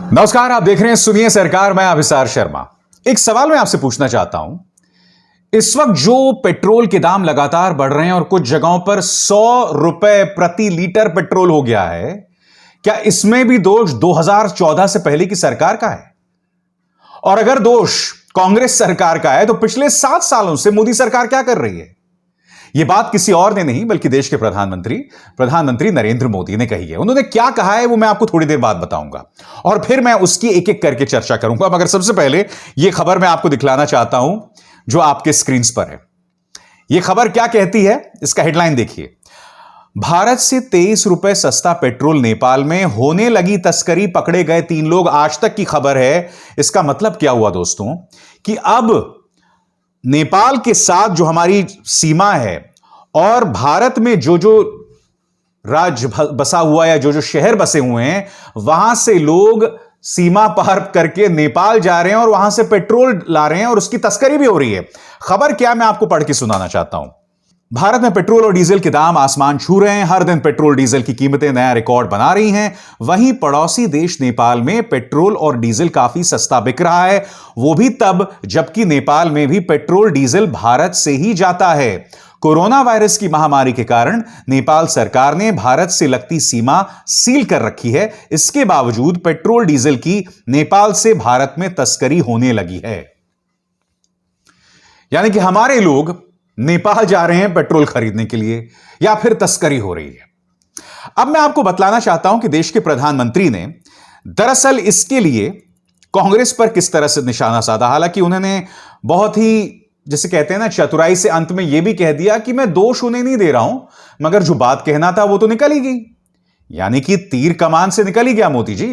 नमस्कार, आप देख रहे हैं सुनिए सरकार। मैं अभिसार शर्मा। एक सवाल मैं आपसे पूछना चाहता हूं। इस वक्त जो पेट्रोल के दाम लगातार बढ़ रहे हैं और कुछ जगहों पर 100 रुपए प्रति लीटर पेट्रोल हो गया है, क्या इसमें भी दोष 2014 से पहले की सरकार का है? और अगर दोष कांग्रेस सरकार का है तो पिछले 7 सालों से मोदी सरकार क्या कर रही है? यह बात किसी और ने नहीं बल्कि देश के प्रधानमंत्री नरेंद्र मोदी ने कही है। उन्होंने क्या कहा है वो मैं आपको थोड़ी देर बाद बताऊंगा और फिर मैं उसकी एक एक करके चर्चा करूंगा। मगर सबसे पहले यह खबर मैं आपको दिखलाना चाहता हूं जो आपके स्क्रीन पर है। यह खबर क्या कहती है, इसका हेडलाइन देखिए। भारत से 23 रुपए सस्ता पेट्रोल नेपाल में, होने लगी तस्करी, पकड़े गए 3 लोग। आज तक की खबर है। इसका मतलब क्या हुआ दोस्तों कि अब नेपाल के साथ जो हमारी सीमा है और भारत में जो जो राज्य बसा हुआ है, जो जो शहर बसे हुए हैं, वहां से लोग सीमा पार करके नेपाल जा रहे हैं और वहां से पेट्रोल ला रहे हैं और उसकी तस्करी भी हो रही है। खबर क्या, मैं आपको पढ़ के सुनाना चाहता हूं। भारत में पेट्रोल और डीजल के दाम आसमान छू रहे हैं। हर दिन पेट्रोल डीजल की कीमतें नया रिकॉर्ड बना रही हैं। वहीं पड़ोसी देश नेपाल में पेट्रोल और डीजल काफी सस्ता बिक रहा है, वो भी तब जबकि नेपाल में भी पेट्रोल डीजल भारत से ही जाता है। कोरोना वायरस की महामारी के कारण नेपाल सरकार ने भारत से लगती सीमा सील कर रखी है। इसके बावजूद पेट्रोल डीजल की नेपाल से भारत में तस्करी होने लगी है। यानी कि हमारे लोग नेपाल जा रहे हैं पेट्रोल खरीदने के लिए या फिर तस्करी हो रही है। अब मैं आपको बतलाना चाहता हूं कि देश के प्रधानमंत्री ने दरअसल इसके लिए कांग्रेस पर किस तरह से निशाना साधा। हालांकि उन्होंने बहुत ही, जैसे कहते हैं ना, चतुराई से अंत में यह भी कह दिया कि मैं दोष उन्हें नहीं दे रहा हूं, मगर जो बात कहना था वो तो निकल ही गई। यानी कि तीर कमान से निकल ही गया मोदी जी।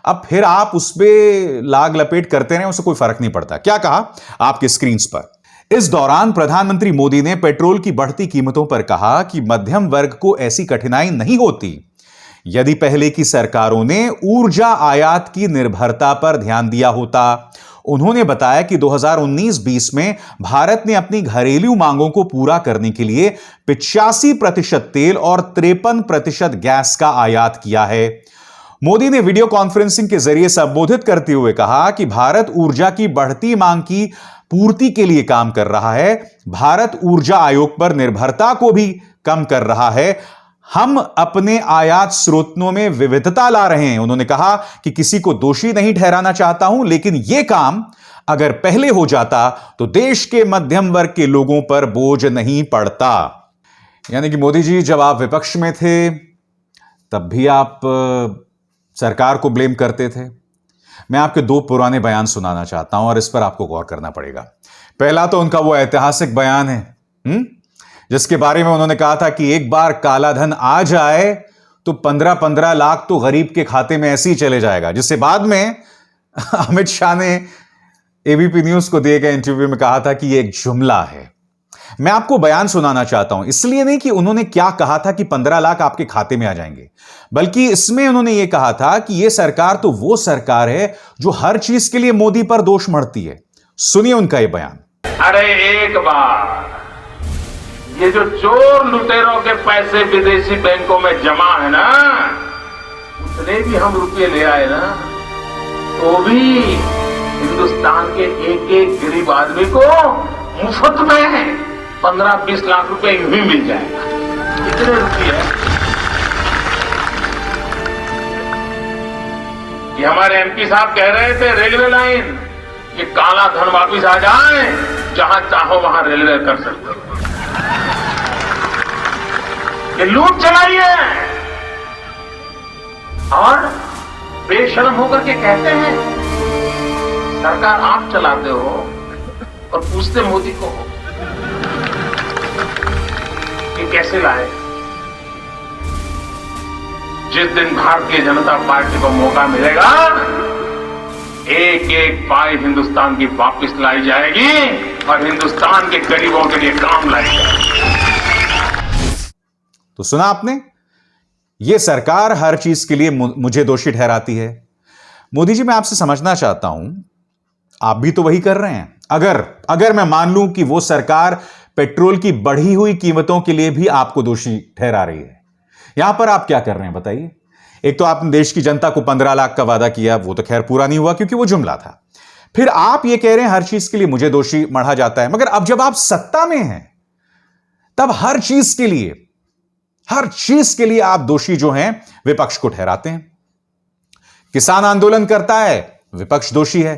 अब फिर आप उस पर लाग लपेट करते रहे, उससे कोई फर्क नहीं पड़ता। क्या कहा आपके स्क्रीन पर। इस दौरान प्रधानमंत्री मोदी ने पेट्रोल की बढ़ती कीमतों पर कहा कि मध्यम वर्ग को ऐसी कठिनाई नहीं होती यदि पहले की सरकारों ने ऊर्जा आयात की निर्भरता पर ध्यान दिया होता। उन्होंने बताया कि 2019-20 में भारत ने अपनी घरेलू मांगों को पूरा करने के लिए 85% तेल और 53% गैस का आयात किया है। मोदी ने वीडियो कॉन्फ्रेंसिंग के जरिए संबोधित करते हुए कहा कि भारत ऊर्जा की बढ़ती मांग की पूर्ति के लिए काम कर रहा है। भारत ऊर्जा आयोग पर निर्भरता को भी कम कर रहा है। हम अपने आयात स्रोतों में विविधता ला रहे हैं। उन्होंने कहा कि किसी को दोषी नहीं ठहराना चाहता हूं, लेकिन यह काम अगर पहले हो जाता तो देश के मध्यम वर्ग के लोगों पर बोझ नहीं पड़ता। यानी कि मोदी जी, जब आप विपक्ष में थे तब भी आप सरकार को ब्लेम करते थे। मैं आपके 2 पुराने बयान सुनाना चाहता हूं और इस पर आपको गौर करना पड़ेगा। पहला तो उनका वो ऐतिहासिक बयान है जिसके बारे में उन्होंने कहा था कि एक बार काला धन आ जाए तो 15-15 लाख तो गरीब के खाते में ऐसे ही चले जाएगा, जिससे बाद में अमित शाह ने एबीपी न्यूज को दिए गए इंटरव्यू में कहा था कि यह एक जुमला है। मैं आपको बयान सुनाना चाहता हूं, इसलिए नहीं कि उन्होंने क्या कहा था कि 15 लाख आपके खाते में आ जाएंगे, बल्कि इसमें उन्होंने यह कहा था कि यह सरकार तो वो सरकार है जो हर चीज के लिए मोदी पर दोष मढ़ती है। सुनिए उनका यह बयान। अरे एक बार ये जो चोर लुटेरों के पैसे विदेशी बैंकों में जमा है ना, उतने भी हम रुपये ले आए ना, तो भी हिंदुस्तान के एक एक गरीब आदमी को मुफ्त में 15-20 लाख रुपए यूं ही मिल जाएगा। कितने रुपये? ये हमारे एमपी साहब कह रहे थे रेलवे लाइन, ये काला धन वापिस आ जाए, जहां चाहो वहां रेलवे कर सकते हो। ये लूट चलाई है और बेशर्म होकर के कहते हैं सरकार आप चलाते हो और पूछते मोदी को कि कैसे लाए। जिस दिन भारतीय जनता पार्टी को मौका मिलेगा, एक एक पाई हिंदुस्तान की वापस लाई जाएगी और हिंदुस्तान के गरीबों के लिए काम लाई जाएगी। तो सुना आपने, यह सरकार हर चीज के लिए मुझे दोषी ठहराती है। मोदी जी, मैं आपसे समझना चाहता हूं, आप भी तो वही कर रहे हैं। अगर मैं मान लूं कि वो सरकार पेट्रोल की बढ़ी हुई कीमतों के लिए भी आपको दोषी ठहरा रही है, यहां पर आप क्या कर रहे हैं बताइए। एक तो आपने देश की जनता को 15 लाख का वादा किया, वो तो खैर पूरा नहीं हुआ क्योंकि वो जुमला था। फिर आप ये कह रहे हैं हर चीज के लिए मुझे दोषी मढ़ा जाता है, मगर अब जब आप सत्ता में हैं तब हर चीज के लिए आप दोषी जो हैं विपक्ष को ठहराते हैं। किसान आंदोलन करता है, विपक्ष दोषी है।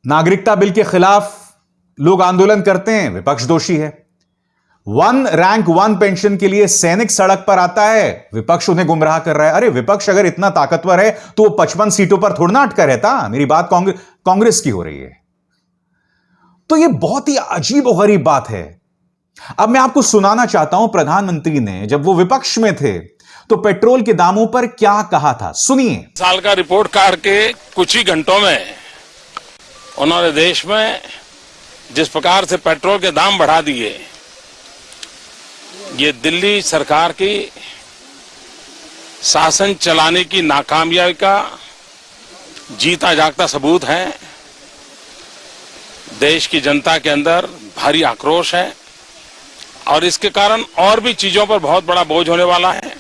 नागरिकता बिल के खिलाफ लोग आंदोलन करते हैं, विपक्ष दोषी है। 1 रैंक 1 पेंशन के लिए सैनिक सड़क पर आता है, विपक्ष उन्हें गुमराह कर रहा है। अरे विपक्ष अगर इतना ताकतवर है तो वो 55 सीटों पर थोड़ा ना अटका रहता। मेरी बात कांग्रेस की हो रही है। तो ये बहुत ही अजीब और गरीब बात है। अब मैं आपको सुनाना चाहता हूं प्रधानमंत्री ने जब वो विपक्ष में थे तो पेट्रोल के दामों पर क्या कहा था, सुनिए। साल का रिपोर्ट कार्ड के कुछ ही घंटों में उन्होंने देश में जिस प्रकार से पेट्रोल के दाम बढ़ा दिए, ये दिल्ली सरकार की शासन चलाने की नाकामयाबी का जीता जागता सबूत है। देश की जनता के अंदर भारी आक्रोश है और इसके कारण और भी चीजों पर बहुत बड़ा बोझ होने वाला है,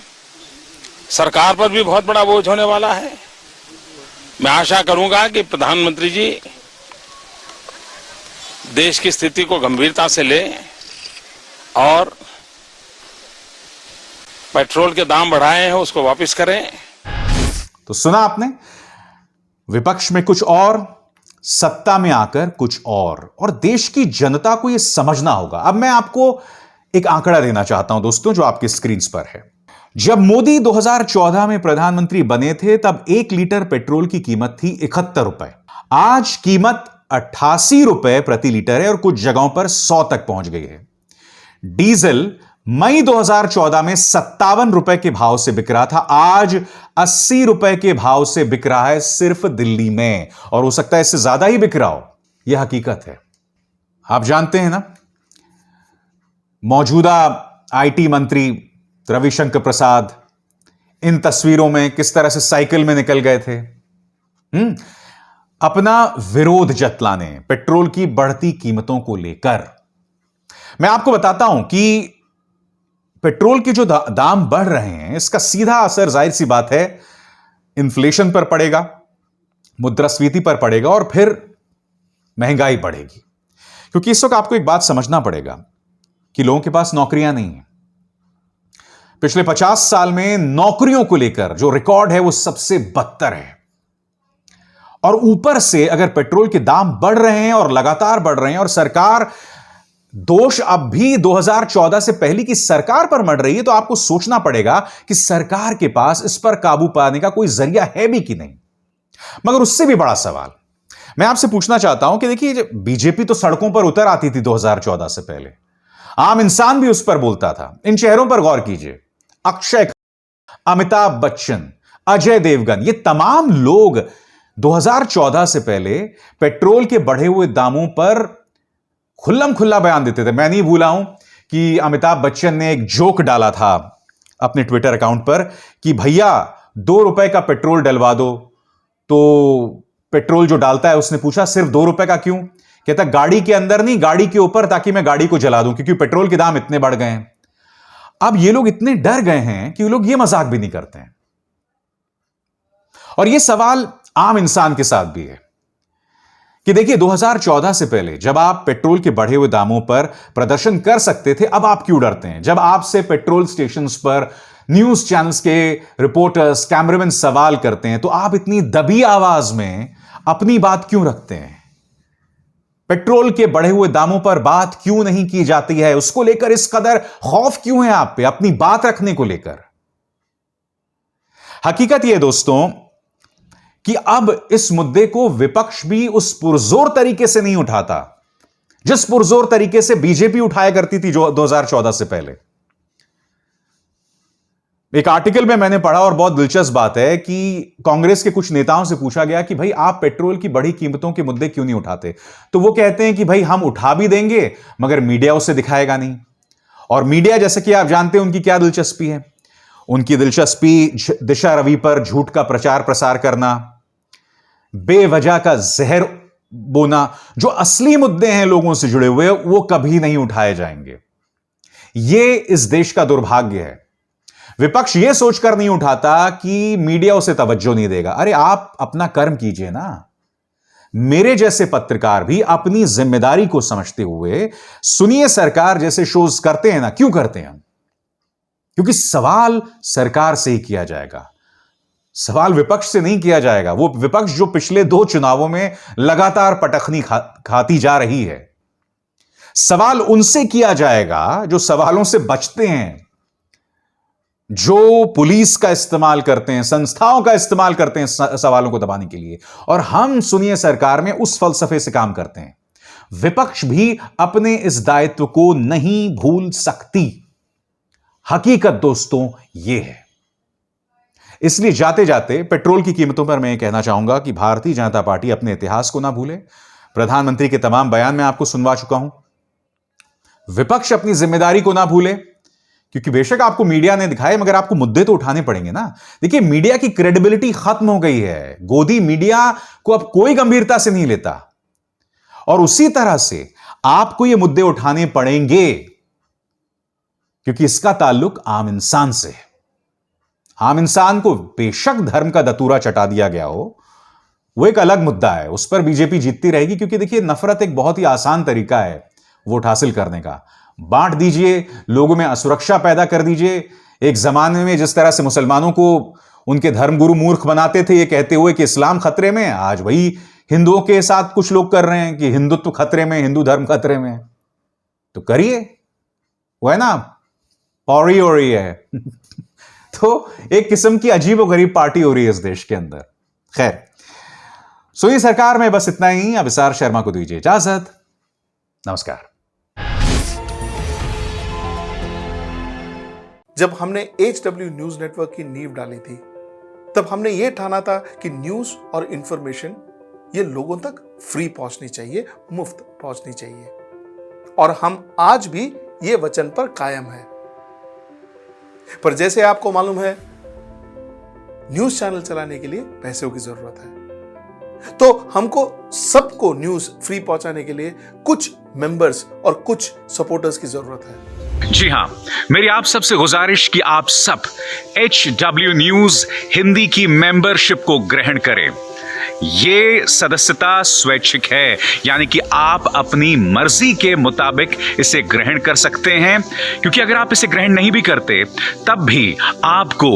सरकार पर भी बहुत बड़ा बोझ होने वाला है। मैं आशा करूंगा कि प्रधानमंत्री जी देश की स्थिति को गंभीरता से लें और पेट्रोल के दाम बढ़ाए हैं उसको वापस करें। तो सुना आपने, विपक्ष में कुछ और, सत्ता में आकर कुछ और देश की जनता को यह समझना होगा। अब मैं आपको एक आंकड़ा देना चाहता हूं दोस्तों, जो आपकी स्क्रीन पर है। जब मोदी 2014 में प्रधानमंत्री बने थे तब 1 लीटर पेट्रोल की कीमत थी 71 रुपए। आज कीमत 88 रुपए प्रति लीटर है और कुछ जगहों पर 100 तक पहुंच गई है। डीजल मई 2014 में 57 रुपए के भाव से बिक रहा था, आज 80 रुपए के भाव से बिक रहा है सिर्फ दिल्ली में, और हो सकता है इससे ज्यादा ही बिक रहा हो। यह हकीकत है। आप जानते हैं ना, मौजूदा आईटी मंत्री रविशंकर प्रसाद इन तस्वीरों में किस तरह से साइकिल में निकल गए थे अपना विरोध जतलाने पेट्रोल की बढ़ती कीमतों को लेकर। मैं आपको बताता हूं कि पेट्रोल के जो दाम बढ़ रहे हैं, इसका सीधा असर जाहिर सी बात है इन्फ्लेशन पर पड़ेगा, मुद्रास्फीति पर पड़ेगा और फिर महंगाई बढ़ेगी। क्योंकि इस वक्त आपको एक बात समझना पड़ेगा कि लोगों के पास नौकरियां नहीं हैं। पिछले 50 साल में नौकरियों को लेकर जो रिकॉर्ड है वो सबसे बदतर है। और ऊपर से अगर पेट्रोल के दाम बढ़ रहे हैं और लगातार बढ़ रहे हैं और सरकार, दोष अब भी 2014 से पहले की सरकार पर मर रही है, तो आपको सोचना पड़ेगा कि सरकार के पास इस पर काबू पाने का कोई जरिया है भी कि नहीं। मगर उससे भी बड़ा सवाल मैं आपसे पूछना चाहता हूं कि देखिए, बीजेपी तो सड़कों पर उतर आती थी 2014 से पहले, आम इंसान भी उस पर बोलता था। इन चेहरों पर गौर कीजिए, अक्षय, अमिताभ बच्चन, अजय देवगन, ये तमाम लोग 2014 से पहले पेट्रोल के बढ़े हुए दामों पर खुल्लम खुल्ला बयान देते थे। मैं नहीं भूला हूं कि अमिताभ बच्चन ने एक जोक डाला था अपने ट्विटर अकाउंट पर कि भैया 2 रुपए का पेट्रोल डलवा दो। तो पेट्रोल जो डालता है उसने पूछा सिर्फ 2 रुपए का क्यों? कहता गाड़ी के अंदर नहीं, गाड़ी के ऊपर, ताकि मैं गाड़ी को जला दूं, क्योंकि पेट्रोल के दाम इतने बढ़ गए हैं। अब ये लोग इतने डर गए हैं कि लोग ये मजाक भी नहीं करते हैं। और ये सवाल आम इंसान के साथ भी है कि देखिए, 2014 से पहले जब आप पेट्रोल के बढ़े हुए दामों पर प्रदर्शन कर सकते थे, अब आप क्यों डरते हैं? जब आपसे पेट्रोल स्टेशंस पर न्यूज चैनल्स के रिपोर्टर्स, कैमरामैन सवाल करते हैं, तो आप इतनी दबी आवाज में अपनी बात क्यों रखते हैं? पेट्रोल के बढ़े हुए दामों पर बात क्यों नहीं की जाती है? उसको लेकर इस कदर खौफ क्यों है आप पे, अपनी बात रखने को लेकर? हकीकत यह दोस्तों कि अब इस मुद्दे को विपक्ष भी उस पुरजोर तरीके से नहीं उठाता जिस पुरजोर तरीके से बीजेपी उठाया करती थी जो 2014 से पहले। एक आर्टिकल में मैंने पढ़ा और बहुत दिलचस्प बात है कि कांग्रेस के कुछ नेताओं से पूछा गया कि भाई आप पेट्रोल की बढ़ी कीमतों के मुद्दे क्यों नहीं उठाते? तो वो कहते हैं कि भाई हम उठा भी देंगे मगर मीडिया उसे दिखाएगा नहीं। और मीडिया, जैसे कि आप जानते हैं उनकी क्या दिलचस्पी है, उनकी दिलचस्पी दिशा रवि पर झूठ का प्रचार प्रसार करना, बेवजह का जहर बोना। जो असली मुद्दे हैं लोगों से जुड़े हुए वो कभी नहीं उठाए जाएंगे। ये इस देश का दुर्भाग्य है। विपक्ष यह सोचकर नहीं उठाता कि मीडिया उसे तवज्जो नहीं देगा। अरे आप अपना कर्म कीजिए ना। मेरे जैसे पत्रकार भी अपनी जिम्मेदारी को समझते हुए सुनिए सरकार जैसे शोज करते हैं ना। क्यों करते हैं हम? क्योंकि सवाल सरकार से ही किया जाएगा, सवाल विपक्ष से नहीं किया जाएगा। वो विपक्ष जो पिछले 2 चुनावों में लगातार पटखनी खाती जा रही है। सवाल उनसे किया जाएगा जो सवालों से बचते हैं, जो पुलिस का इस्तेमाल करते हैं, संस्थाओं का इस्तेमाल करते हैं सवालों को दबाने के लिए। और हम सुनिए सरकार में उस फलसफे से काम करते हैं। विपक्ष भी अपने इस दायित्व को नहीं भूल सकती। हकीकत दोस्तों यह है। इसलिए जाते जाते पेट्रोल की कीमतों पर मैं यह कहना चाहूंगा कि भारतीय जनता पार्टी अपने इतिहास को ना भूले। प्रधानमंत्री के तमाम बयान मैं आपको सुनवा चुका हूं। विपक्ष अपनी जिम्मेदारी को ना भूले, क्योंकि बेशक आपको मीडिया ने दिखाए मगर आपको मुद्दे तो उठाने पड़ेंगे ना। देखिए, मीडिया की क्रेडिबिलिटी खत्म हो गई है। गोदी मीडिया को अब कोई गंभीरता से नहीं लेता। और उसी तरह से आपको ये मुद्दे उठाने पड़ेंगे, क्योंकि इसका ताल्लुक आम इंसान से है। आम इंसान को बेशक धर्म का दतूरा चटा दिया गया हो, वो एक अलग मुद्दा है, उस पर बीजेपी जीतती रहेगी। क्योंकि देखिए, नफरत एक बहुत ही आसान तरीका है वोट हासिल करने का। बांट दीजिए, लोगों में असुरक्षा पैदा कर दीजिए। एक जमाने में जिस तरह से मुसलमानों को उनके धर्मगुरु मूर्ख बनाते थे ये कहते हुए कि इस्लाम खतरे में, आज वही हिंदुओं के साथ कुछ लोग कर रहे हैं कि हिंदुत्व खतरे में, हिंदू धर्म खतरे में। तो करिए, वो है ना, पौड़ी हो रही है। तो एक किस्म की अजीबोगरीब पार्टी हो रही है इस देश के अंदर। खैर, सुनिए सरकार में बस इतना ही। अब विसार शर्मा को दीजिए इजाजत। नमस्कार। जब हमने HW न्यूज नेटवर्क की नींव डाली थी, तब हमने यह ठाना था कि न्यूज और इंफॉर्मेशन ये लोगों तक फ्री पहुंचनी चाहिए, मुफ्त पहुंचनी चाहिए। और हम आज भी ये वचन पर कायम हैं। पर जैसे आपको मालूम है, न्यूज चैनल चलाने के लिए पैसों की जरूरत है। तो हमको सबको न्यूज फ्री पहुंचाने के लिए कुछ मेंबर्स और कुछ सपोर्टर्स की जरूरत है। जी हां, मेरी आप सबसे गुजारिश कि आप सब HW न्यूज हिंदी की मेंबरशिप को ग्रहण करें। ये सदस्यता स्वैच्छिक है, यानी कि आप अपनी मर्जी के मुताबिक इसे ग्रहण कर सकते हैं। क्योंकि अगर आप इसे ग्रहण नहीं भी करते, तब भी आपको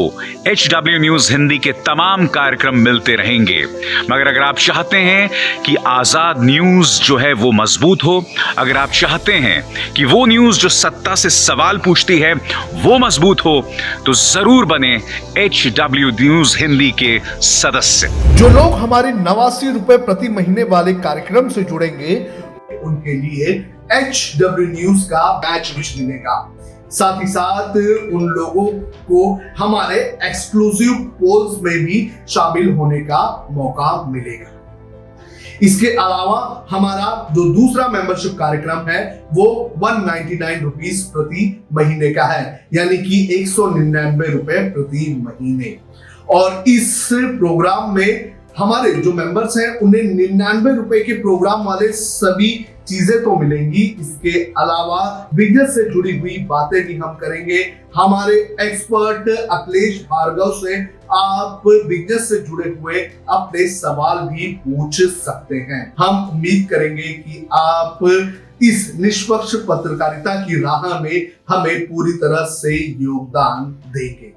HW न्यूज हिंदी के तमाम कार्यक्रम मिलते रहेंगे। मगर अगर आप चाहते हैं कि आजाद न्यूज जो है वो मजबूत हो, अगर आप चाहते हैं कि वो न्यूज जो सत्ता से सवाल पूछती है वो मजबूत हो, तो जरूर बने HW न्यूज हिंदी के सदस्य। जो लोग हमारे 89 रुपए प्रति महीने वाले कार्यक्रम से जुड़ेंगे, उनके लिए HW न्यूज का बैच विश मिलेगा। साथ ही साथ उन लोगों को हमारे एक्सक्लूसिव पोल्स में भी शामिल होने का मौका मिलेगा। इसके अलावा हमारा जो दूसरा मेंबरशिप कार्यक्रम है वो 199 रुपीस प्रति महीने का है, यानी कि 199 रुपए प्रति महीने। और इस प्रोग्राम में हमारे जो मेंबर्स हैं उन्हें 99 रुपए के प्रोग्राम वाले सभी चीजें तो मिलेंगी। इसके अलावा बिजनेस से जुड़ी हुई बातें भी हम करेंगे। हमारे एक्सपर्ट अखिलेश भार्गव से आप बिजनेस से जुड़े हुए अपने सवाल भी पूछ सकते हैं। हम उम्मीद करेंगे कि आप इस निष्पक्ष पत्रकारिता की राह में हमें पूरी तरह से योगदान देंगे।